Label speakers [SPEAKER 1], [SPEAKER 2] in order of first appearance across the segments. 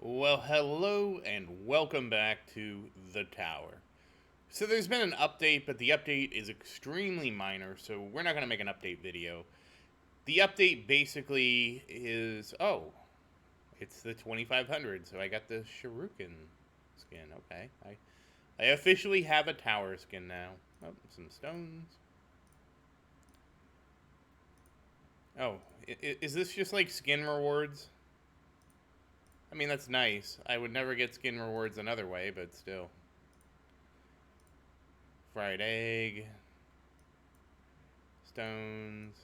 [SPEAKER 1] Well, hello and welcome back to the tower. So there's been an update, but the update is extremely minor, so we're not going to make an update video. The update basically is, it's the 2500, so I got the Shuriken skin. Okay, I officially have a tower skin now. Oh, some stones. Oh, is this just like skin rewards? I mean, that's nice. I would never get skin rewards another way, but still. Fried egg. Stones.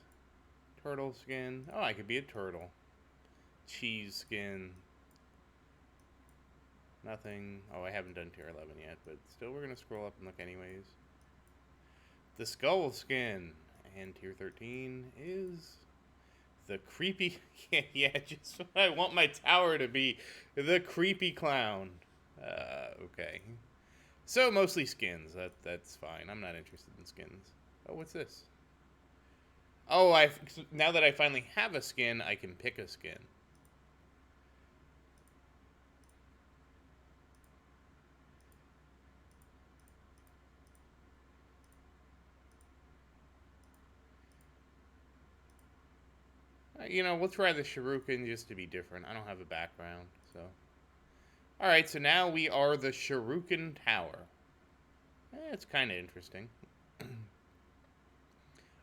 [SPEAKER 1] Turtle skin. Oh, I could be a turtle. Cheese skin. Nothing. Oh, I haven't done tier 11 yet, but still we're going to scroll up and look anyways. The skull skin. And tier 13 is the creepy... yeah, just what I want my tower to be. The creepy clown. Okay. So, mostly skins. That's fine. I'm not interested in skins. Oh, what's this? Oh, now that I finally have a skin, I can pick a skin. We'll try the Shuriken just to be different. I don't have a background, so. Alright, so now we are the Shuriken Tower. It's kind of interesting.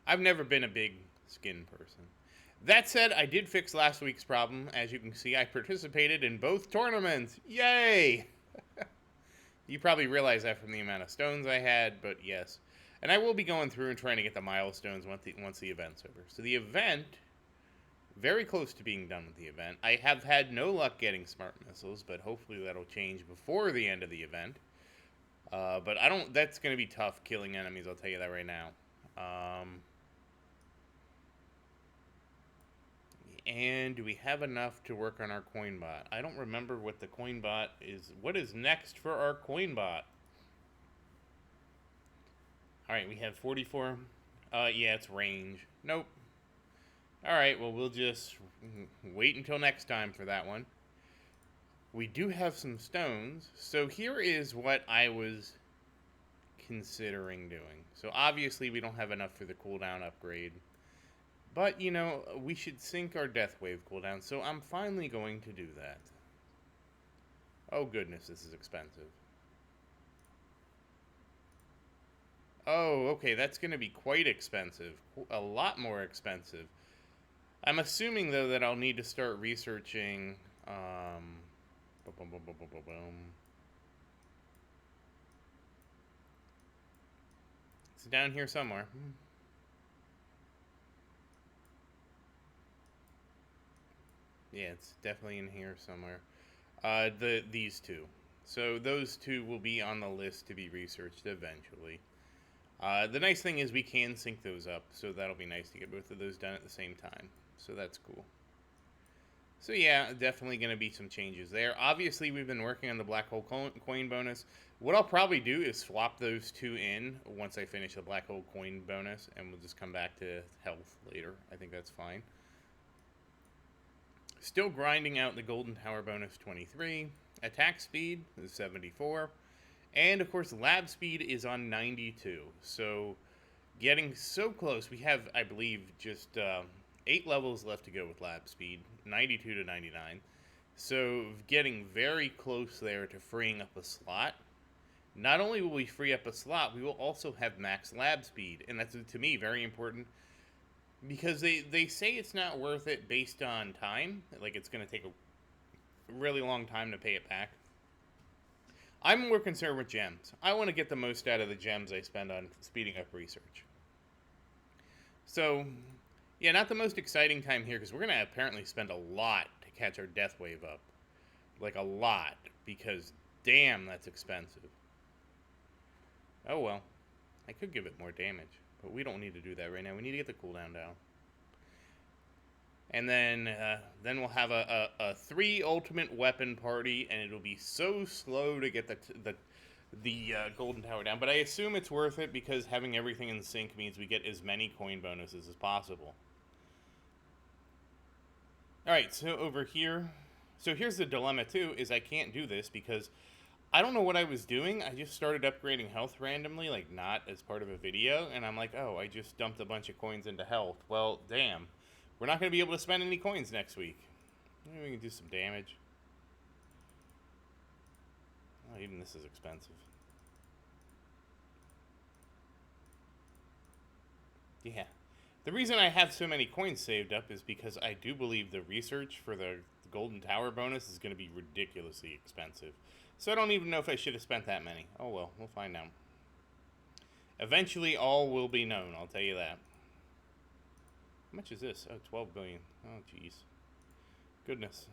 [SPEAKER 1] I've never been a big skin person. That said, I did fix last week's problem. As you can see, I participated in both tournaments. Yay! You probably realize that from the amount of stones I had, but yes. And I will be going through and trying to get the milestones once the event's over. So the event, very close to being done with the event. I have had no luck getting smart missiles, but hopefully that'll change before the end of the event. But that's going to be tough killing enemies, I'll tell you that right now. And do we have enough to work on our coin bot? I don't remember what the coin bot is. What is next for our coin bot? Alright, we have 44. Yeah, it's range. Nope. Alright, well, we'll just wait until next time for that one. We do have some stones. So here is what I was considering doing. So obviously we don't have enough for the cooldown upgrade. But, we should sync our death wave cooldown, so I'm finally going to do that. Oh goodness, this is expensive. Oh, okay, that's going to be quite expensive. A lot more expensive. I'm assuming, though, that I'll need to start researching... It's down here somewhere. Yeah, it's definitely in here somewhere. These two. So those two will be on the list to be researched eventually. The nice thing is we can sync those up, so that'll be nice to get both of those done at the same time. So that's cool. So yeah, definitely going to be some changes there. Obviously, we've been working on the black hole coin bonus. What I'll probably do is swap those two in once I finish the black hole coin bonus, and we'll just come back to health later. I think that's fine. Still grinding out the golden tower bonus 23. Attack speed is 74. And, of course, lab speed is on 92. So, getting so close. We have, I believe, just 8 levels left to go with lab speed. 92 to 99. So, getting very close there to freeing up a slot. Not only will we free up a slot, we will also have max lab speed. And that's, to me, very important. Because they say it's not worth it based on time. Like, it's going to take a really long time to pay it back. I'm more concerned with gems. I want to get the most out of the gems I spend on speeding up research. So, yeah, not the most exciting time here, because we're going to apparently spend a lot to catch our death wave up. Like, a lot, because damn, that's expensive. Oh well, I could give it more damage, but we don't need to do that right now. We need to get the cooldown down. And then we'll have a 3 ultimate weapon party, and it'll be so slow to get the golden tower down. But I assume it's worth it because having everything in sync means we get as many coin bonuses as possible. All right, so over here, So here's the dilemma too: is I can't do this because I don't know what I was doing. I just started upgrading health randomly, like not as part of a video, and I'm like, oh, I just dumped a bunch of coins into health. Well, damn, we're not going to be able to spend any coins next week. Maybe we can do some damage. Oh, even this is expensive. Yeah. The reason I have so many coins saved up is because I do believe the research for the Golden Tower bonus is going to be ridiculously expensive. So I don't even know if I should have spent that many. Oh well, we'll find out. Eventually, all will be known, I'll tell you that. How much is this? Oh, 12 billion. Oh, jeez. Goodness.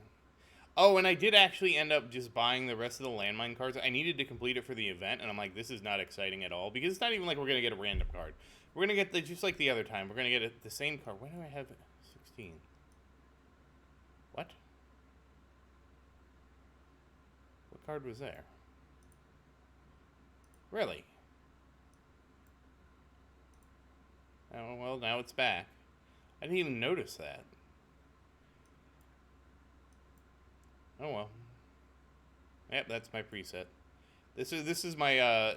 [SPEAKER 1] Oh, and I did actually end up just buying the rest of the landmine cards. I needed to complete it for the event, and I'm like, this is not exciting at all, because it's not even like we're going to get a random card. We're going to get, just like the other time, we're going to get the same card. Why do I have 16? What? What card was there? Really? Oh, well, now it's back. I didn't even notice that. Oh well. Yep, that's my preset. This is my I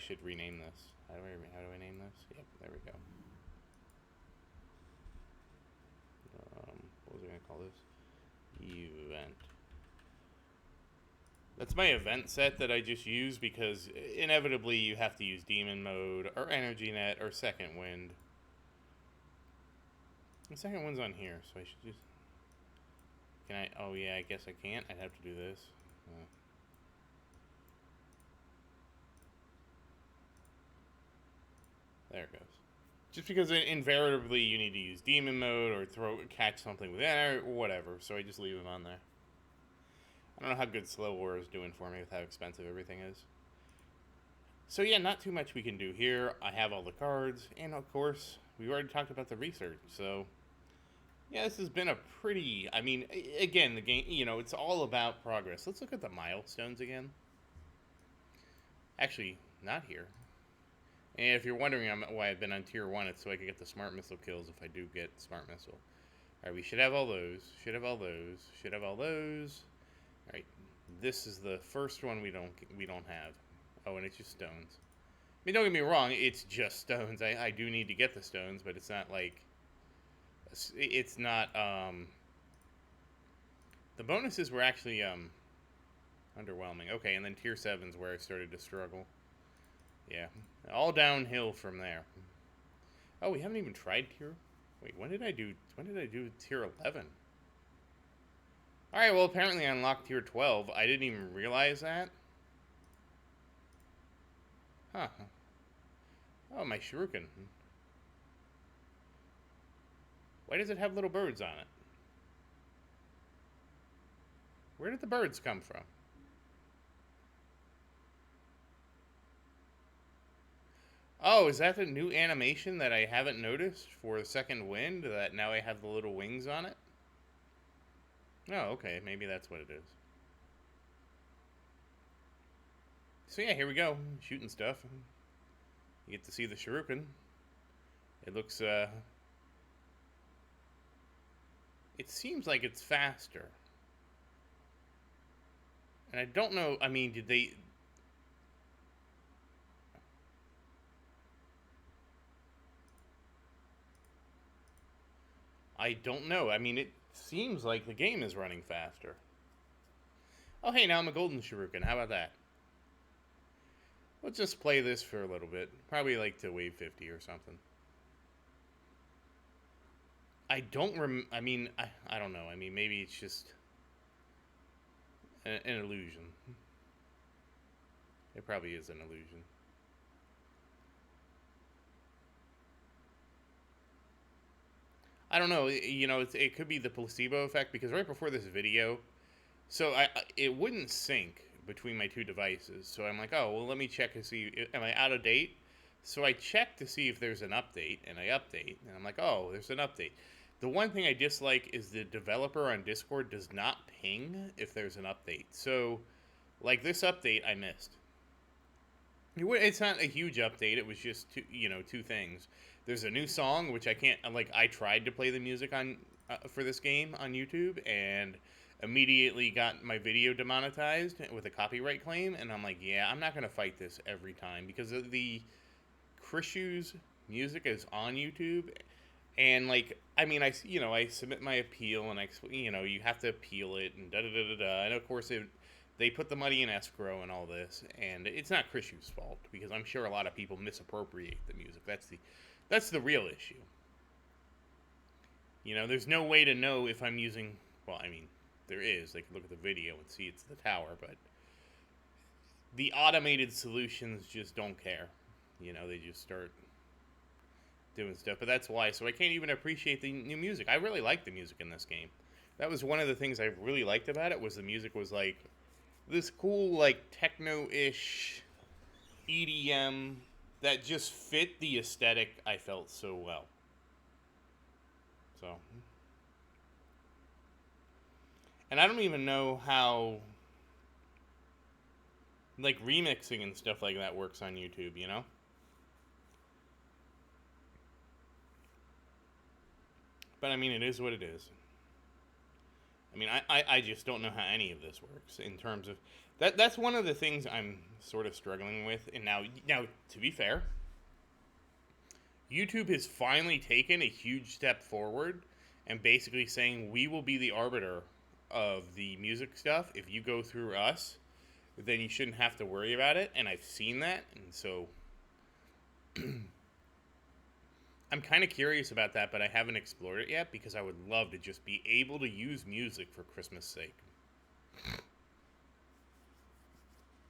[SPEAKER 1] should rename this. How do I name this? Yep, there we go. What was I gonna call this? Event. That's my event set that I just use because inevitably you have to use Demon Mode or Energy Net or Second Wind. The second one's on here, so I should just... Can I... Oh, yeah, I guess I can't. I'd have to do this. There it goes. Just because invariably you need to use Demon Mode or catch something with that or whatever, so I just leave them on there. I don't know how good Slow War is doing for me with how expensive everything is. So yeah, not too much we can do here. I have all the cards, and of course, we already talked about the research, so... Yeah, this has been a pretty... I mean, again, the game, you know, it's all about progress. Let's look at the milestones again. Actually, not here. And if you're wondering why I've been on Tier 1, it's so I can get the Smart Missile kills if I do get Smart Missile. Alright, we should have all those. Should have all those. Should have all those. Alright, this is the first one we don't have. Oh, and it's just stones. I mean, don't get me wrong, it's just stones. I do need to get the stones, but it's not like... It's not, the bonuses were actually, underwhelming. Okay, and then Tier 7's where I started to struggle. Yeah, all downhill from there. Oh, we haven't even tried Tier... Wait, when did I do Tier 11? Alright, well, apparently I unlocked Tier 12. I didn't even realize that. Huh. Oh, my Shuriken. Why does it have little birds on it? Where did the birds come from? Oh, is that the new animation that I haven't noticed for Second Wind? That now I have the little wings on it? Oh, okay. Maybe that's what it is. So yeah, here we go. Shooting stuff. You get to see the Shuriken. It looks, it seems like it's faster. And I don't know, I mean, did they... I don't know. I mean, it seems like the game is running faster. Oh, hey, now I'm a golden Shuriken. How about that? Let's just play this for a little bit. Probably like to wave 50 or something. I don't I mean, I don't know. I mean, maybe it's just an illusion. It probably is an illusion. I don't know. You know, it could be the placebo effect because right before this video, so it wouldn't sync between my two devices. So I'm like, oh, well, let me check to see, am I out of date? So I check to see if there's an update, and I update, and I'm like, oh, there's an update. The one thing I dislike is the developer on Discord does not ping if there's an update. So, like this update, I missed. It's not a huge update. It was just two things. There's a new song which I can't like. I tried to play the music on for this game on YouTube, and immediately got my video demonetized with a copyright claim, and I'm like, yeah, I'm not gonna fight this every time because of the Krishu's music is on YouTube, and like, I mean, I submit my appeal, and you have to appeal it, and da da da da da, and of course they put the money in escrow and all this, and it's not Krishu's fault because I'm sure a lot of people misappropriate the music. That's the real issue. There's no way to know if I'm using. Well, I mean, there is. They can look at the video and see it's the tower, but the automated solutions just don't care. They just start doing stuff. But that's why. So I can't even appreciate the new music. I really like the music in this game. That was one of the things I really liked about it, was the music was like this cool, like, techno-ish EDM that just fit the aesthetic I felt so well. So, and I don't even know how, like, remixing and stuff like that works on YouTube, But I mean, it is what it is. I mean, I just don't know how any of this works in terms of that. That's one of the things I'm sort of struggling with. And now, to be fair, YouTube has finally taken a huge step forward and basically saying we will be the arbiter of the music stuff. If you go through us, then you shouldn't have to worry about it. And I've seen that, and so I'm kind of curious about that, but I haven't explored it yet because I would love to just be able to use music for Christmas' sake.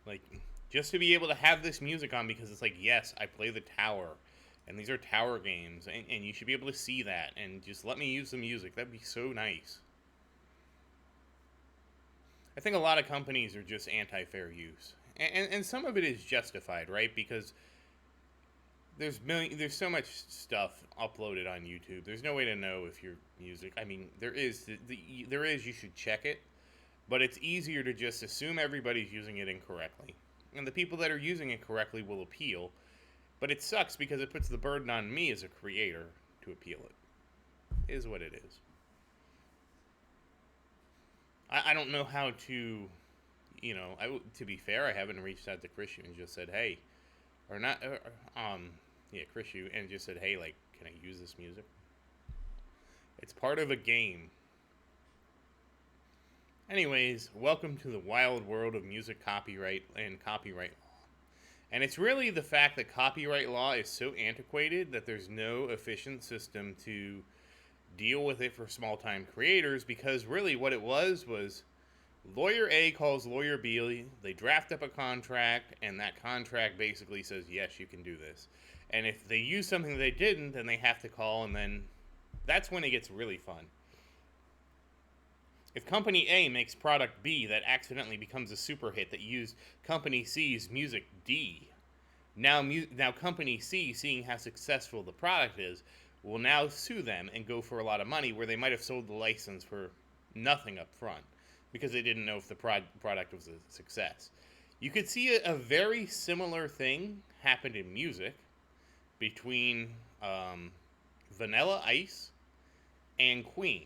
[SPEAKER 1] Like, just to be able to have this music on because it's like, yes, I play the tower, and these are tower games, and you should be able to see that, and just let me use the music. That'd be so nice. I think a lot of companies are just anti-fair use. And some of it is justified, right? Because there's so much stuff uploaded on YouTube. There's no way to know if your music. I mean, there is. There is. You should check it, but it's easier to just assume everybody's using it incorrectly, and the people that are using it correctly will appeal. But it sucks because it puts the burden on me as a creator to appeal it. It is what it is. I don't know how to. To be fair, I haven't reached out to Christian and just said, hey, or not. Krishu, and just said, hey, like, can I use this music? It's part of a game. Anyways, welcome to the wild world of music copyright and copyright law. And it's really the fact that copyright law is so antiquated that there's no efficient system to deal with it for small-time creators, because really what it was lawyer A calls lawyer B, they draft up a contract, and that contract basically says, yes, you can do this. And if they use something they didn't, then they have to call, and then that's when it gets really fun. If Company A makes product B that accidentally becomes a super hit that used Company C's music D, now Company C, seeing how successful the product is, will now sue them and go for a lot of money, where they might have sold the license for nothing up front because they didn't know if the product was a success. You could see a very similar thing happened in music between Vanilla Ice and Queen.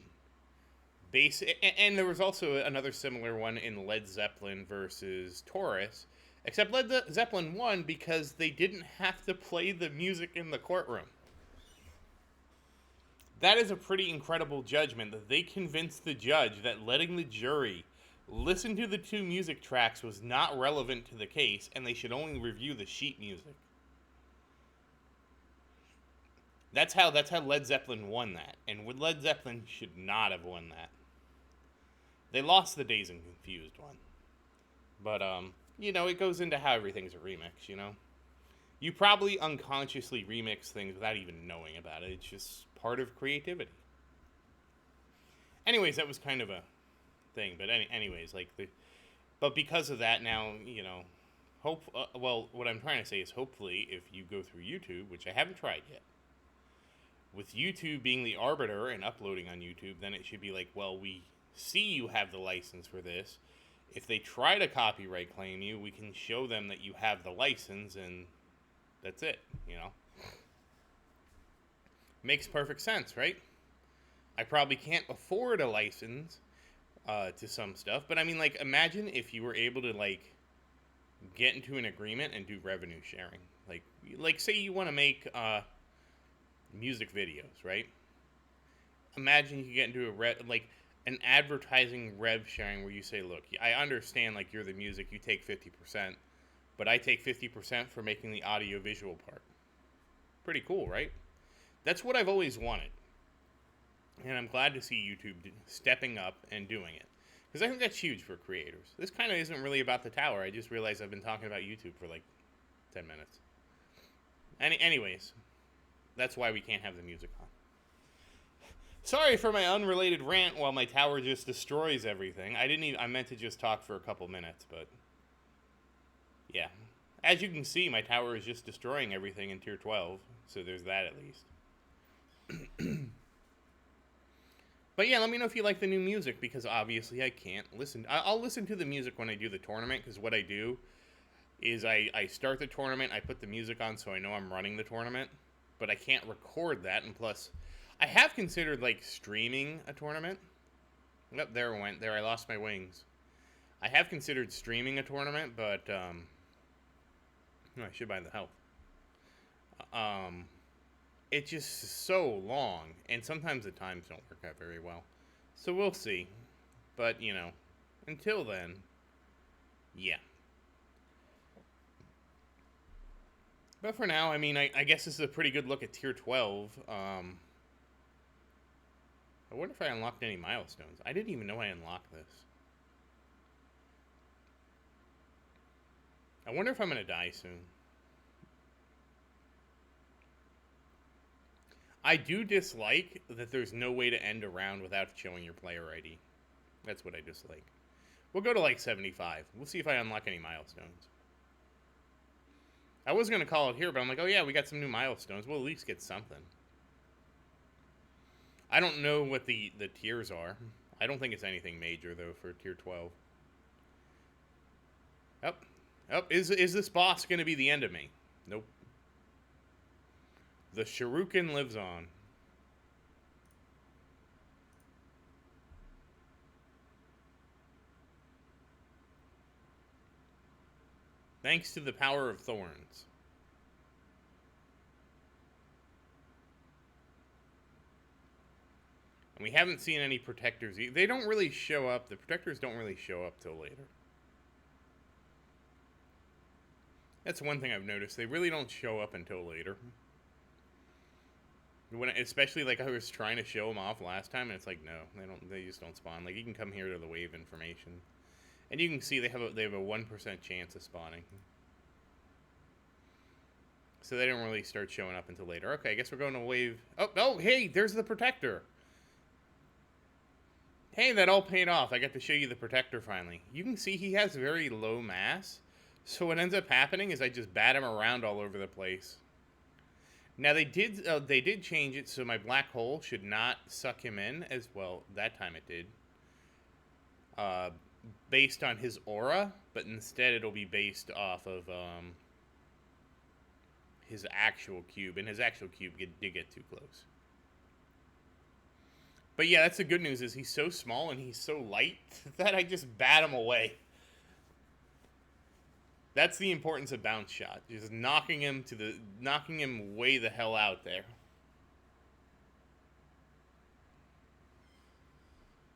[SPEAKER 1] And there was also another similar one in Led Zeppelin versus Taurus, except Led Zeppelin won because they didn't have to play the music in the courtroom. That is a pretty incredible judgment, that they convinced the judge that letting the jury listen to the two music tracks was not relevant to the case, and they should only review the sheet music. That's how Led Zeppelin won that, and Led Zeppelin should not have won that. They lost the Dazed and Confused one. But, it goes into how everything's a remix, You probably unconsciously remix things without even knowing about it. It's just part of creativity. Anyways, that was kind of a thing. But but because of that now, what I'm trying to say is hopefully if you go through YouTube, which I haven't tried yet, with YouTube being the arbiter and uploading on YouTube, then it should be like, well, we see you have the license for this. If they try to copyright claim you, we can show them that you have the license, and that's it, Makes perfect sense, right? I probably can't afford a license, to some stuff. But I mean, like, imagine if you were able to like get into an agreement and do revenue sharing. Like say you want to make music videos, right? Imagine you get into like an advertising rev sharing where you say, look, I understand like you're the music, you take 50%, but I take 50% for making the audio visual part. Pretty cool, right? That's what I've always wanted. And I'm glad to see YouTube stepping up and doing it. Because I think that's huge for creators. This kind of isn't really about the tower. I just realized I've been talking about YouTube for like 10 minutes. Anyways, that's why we can't have the music on. Sorry for my unrelated rant while my tower just destroys everything. I meant to just talk for a couple minutes, but yeah. As you can see, my tower is just destroying everything in tier 12, so there's that at least. But yeah, let me know if you like the new music, because obviously I can't listen. I'll listen to the music when I do the tournament, because what I do is I start the tournament, I put the music on so I know I'm running the tournament, but I can't record that, and plus, I have considered, like, streaming a tournament. Yep, there it went. There, I lost my wings. I have considered streaming a tournament, but, no, I should buy the health. It's just so long, and sometimes the times don't work out very well. So we'll see. But, you know, until then, yeah. But for now, I mean, I guess this is a pretty good look at tier 12. I wonder if I unlocked any milestones. I didn't even know I unlocked this. I wonder if I'm going to die soon. I do dislike that there's no way to end a round without showing your player ID. That's what I dislike. We'll go to like 75. We'll see if I unlock any milestones. I was going to call it here, but I'm like, oh yeah, we got some new milestones. We'll at least get something. I don't know what the tiers are. I don't think it's anything major, though, for tier 12. Is this boss going to be the end of me? Nope. The Shuriken lives on. Thanks to the power of thorns. And we haven't seen any protectors. They don't really show up. The protectors don't really show up till later. That's one thing I've noticed. They really don't show up until later. Especially like I was trying to show them off last time, and it's like, no, they don't. They just don't spawn. Like, you can come here to the wave information, and you can see they have a 1% chance of spawning. So they don't really start showing up until later. Okay, I guess we're going to wave. Oh, hey, there's the protector. Hey, that all paid off. I got to show you the protector finally. You can see he has very low mass. So what ends up happening is I just bat him around all over the place. Now they did change it so my black hole should not suck him in as well. That time it did. Based on his aura, but instead it'll be based off of his actual cube, and his actual cube did get too close. But yeah, that's the good news, is he's so small and he's so light that I just bat him away. That's the importance of bounce shot. Just knocking him way the hell out there.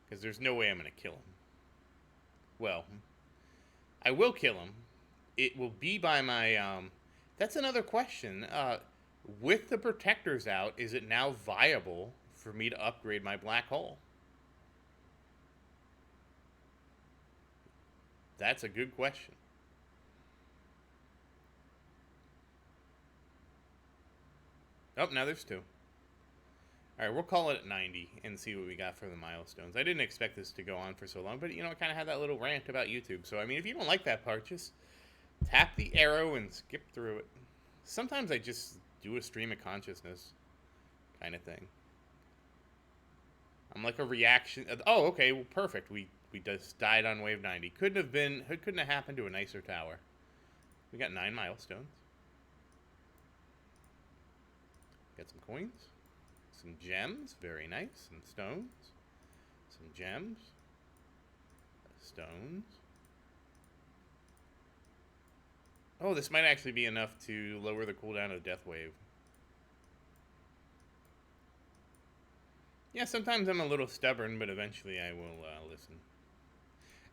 [SPEAKER 1] Because there's no way I'm going to kill him. Well, I will kill him. It will be by my, that's another question. With the protectors out, is it now viable for me to upgrade my black hole? That's a good question. Oh, now there's two. Alright, we'll call it at 90 and see what we got for the milestones. I didn't expect this to go on for so long, but, you know, I kind of had that little rant about YouTube. So, I mean, if you don't like that part, just tap the arrow and skip through it. Sometimes I just do a stream of consciousness kind of thing. I'm like a reaction. Oh, okay, well, perfect. We just died on wave 90. Couldn't have happened to a nicer tower. We got 9 milestones. Got some coins, some gems, very nice, some stones, some gems. stones. Oh, this might actually be enough to lower the cooldown of Death Wave. Yeah, sometimes I'm a little stubborn, but eventually I will listen.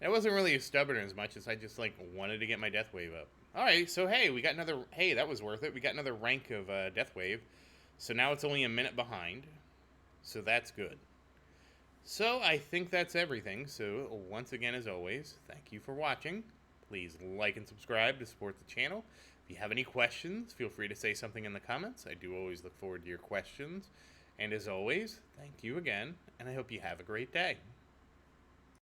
[SPEAKER 1] I wasn't really stubborn as much as I just, like, wanted to get my Death Wave up. Alright, so hey, we got another... Hey, that was worth it. We got another rank of Death Wave. So now it's only a minute behind. So that's good. So I think that's everything. So once again, as always, thank you for watching. Please like and subscribe to support the channel. If you have any questions, feel free to say something in the comments. I do always look forward to your questions. And as always, thank you again, and I hope you have a great day.